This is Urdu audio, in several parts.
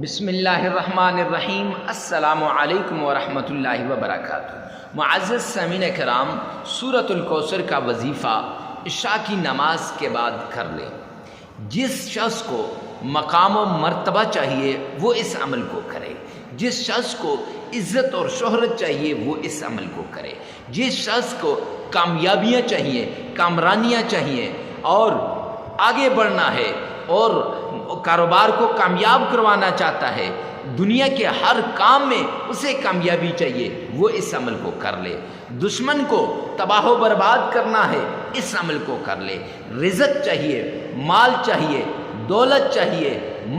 بسم اللہ الرحمن الرحیم۔ السلام علیکم ورحمۃ اللہ وبرکاتہ۔ معزز سامعین کرام، سورۃ الکوثر کا وظیفہ عشاء کی نماز کے بعد کر لیں۔ جس شخص کو مقام و مرتبہ چاہیے وہ اس عمل کو کرے، جس شخص کو عزت اور شہرت چاہیے وہ اس عمل کو کرے، جس شخص کو کامیابیاں چاہیے، کامرانیاں چاہیے اور آگے بڑھنا ہے اور کاروبار کو کامیاب کروانا چاہتا ہے، دنیا کے ہر کام میں اسے کامیابی چاہیے، وہ اس عمل کو کر لے۔ دشمن کو تباہ و برباد کرنا ہے، اس عمل کو کر لے۔ رزق چاہیے، مال چاہیے، دولت چاہیے،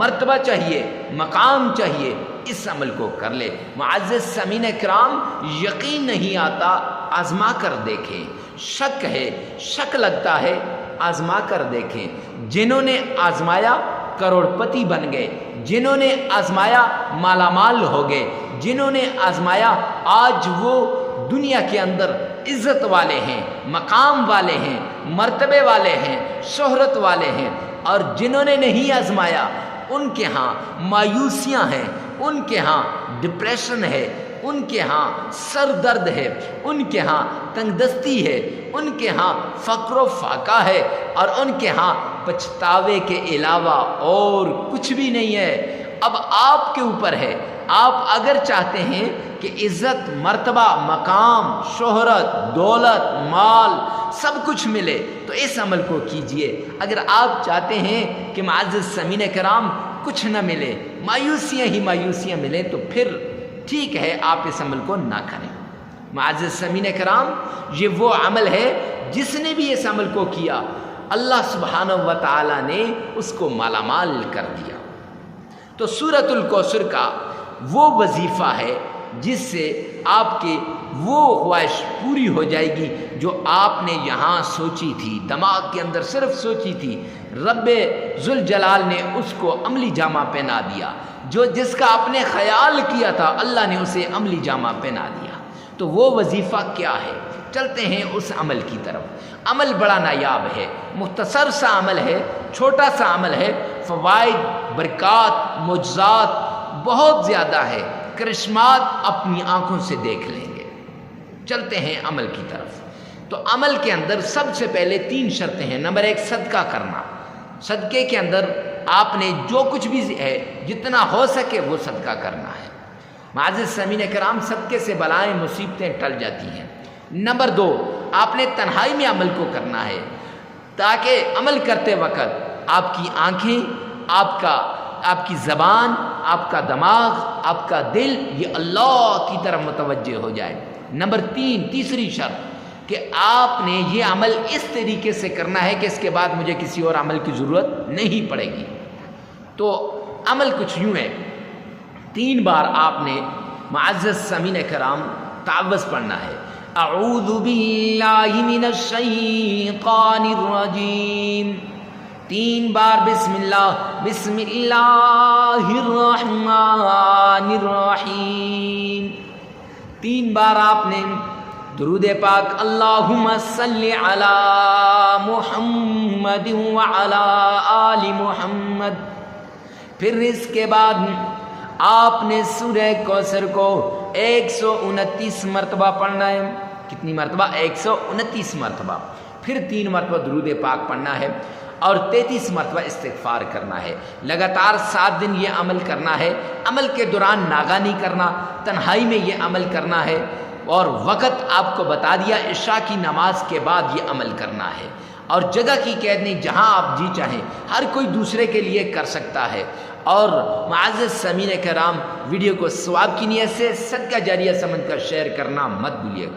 مرتبہ چاہیے، مقام چاہیے، اس عمل کو کر لے۔ معزز سامعین کرام، یقین نہیں آتا، آزما کر دیکھیں۔ شک ہے، شک لگتا ہے، آزما کر دیکھیں۔ جنہوں نے آزمایا کروڑ پتی بن گئے، جنہوں نے آزمایا مالا مال ہو گئے، جنہوں نے آزمایا آج وہ دنیا کے اندر عزت والے ہیں، مقام والے ہیں، مرتبے والے ہیں، شہرت والے ہیں، اور جنہوں نے نہیں آزمایا ان کے ہاں مایوسیاں ہیں، ان کے ہاں ڈپریشن ہے، ان کے ہاں سر درد ہے، ان کے ہاں تنگ دستی ہے، ان کے ہاں فقر و فاقہ ہے، اور ان کے ہاں پچھتاوے کے علاوہ اور کچھ بھی نہیں ہے۔ اب آپ کے اوپر ہے، آپ اگر چاہتے ہیں کہ عزت، مرتبہ، مقام، شہرت، دولت، مال سب کچھ ملے تو اس عمل کو کیجئے۔ اگر آپ چاہتے ہیں کہ معزز سامعین کرام کچھ نہ ملے، مایوسیاں ہی مایوسیاں ملیں، تو پھر ٹھیک ہے، آپ اس عمل کو نہ کریں۔ معزز سامعین کرام، یہ وہ عمل ہے جس نے بھی اس عمل کو کیا، اللہ سبحانہ و تعالی نے اس کو مالا مال کر دیا۔ تو سورۃ الکوثر کا وہ وظیفہ ہے جس سے آپ کی وہ خواہش پوری ہو جائے گی جو آپ نے یہاں سوچی تھی، دماغ کے اندر صرف سوچی تھی، رب ذوالجلال نے اس کو عملی جامہ پہنا دیا۔ جس کا آپ نے خیال کیا تھا، اللہ نے اسے عملی جامہ پہنا دیا۔ تو وہ وظیفہ کیا ہے؟ چلتے ہیں اس عمل کی طرف۔ عمل بڑا نایاب ہے، مختصر سا عمل ہے، چھوٹا سا عمل ہے، فوائد، برکات، معجزات بہت زیادہ ہے، کرشمات اپنی آنکھوں سے دیکھ لیں گے۔ چلتے ہیں عمل کی طرف۔ تو عمل کے اندر سب سے پہلے 3 شرطیں ہیں۔ نمبر 1، صدقہ کرنا۔ صدقے کے اندر آپ نے جو کچھ بھی ہے، جتنا ہو سکے وہ صدقہ کرنا ہے۔ معزز سامعین کرام، صدقے سے بلائیں، مصیبتیں ٹل جاتی ہیں۔ نمبر 2، آپ نے تنہائی میں عمل کو کرنا ہے، تاکہ عمل کرتے وقت آپ کی آنکھیں، آپ کی زبان، آپ کا دماغ، آپ کا دل یہ اللہ کی طرف متوجہ ہو جائے۔ نمبر 3، تیسری شرط کہ آپ نے یہ عمل اس طریقے سے کرنا ہے کہ اس کے بعد مجھے کسی اور عمل کی ضرورت نہیں پڑے گی۔ تو عمل کچھ یوں ہے، 3 بار آپ نے معزز سامعین کرام تعوذ پڑھنا ہے۔ اعوذ باللہ من الشیطان الرجیم، 3 بار بسم اللہ الرحمن الرحیم، 3 بار آپ نے درود پاک اللہم صلی علی محمد وعلی آل محمد۔ پھر اس کے بعد آپ نے سورہ کوثر کو 129 مرتبہ پڑھنا ہے۔ کتنی مرتبہ؟ 129 مرتبہ۔ پھر 3 مرتبہ درود پاک پڑھنا ہے اور 33 مرتبہ استغفار کرنا ہے۔ لگاتار 7 دن یہ عمل کرنا ہے۔ عمل کے دوران ناغہ نہیں کرنا، تنہائی میں یہ عمل کرنا ہے، اور وقت آپ کو بتا دیا، عشاء کی نماز کے بعد یہ عمل کرنا ہے، اور جگہ کی قید نہیں، جہاں آپ جی چاہیں، ہر کوئی دوسرے کے لیے کر سکتا ہے۔ اور معزز سامعین کرام، ویڈیو کو ثواب کی نیت سے صدقہ جاریہ سمجھ کر شیئر کرنا مت بھولیے گا۔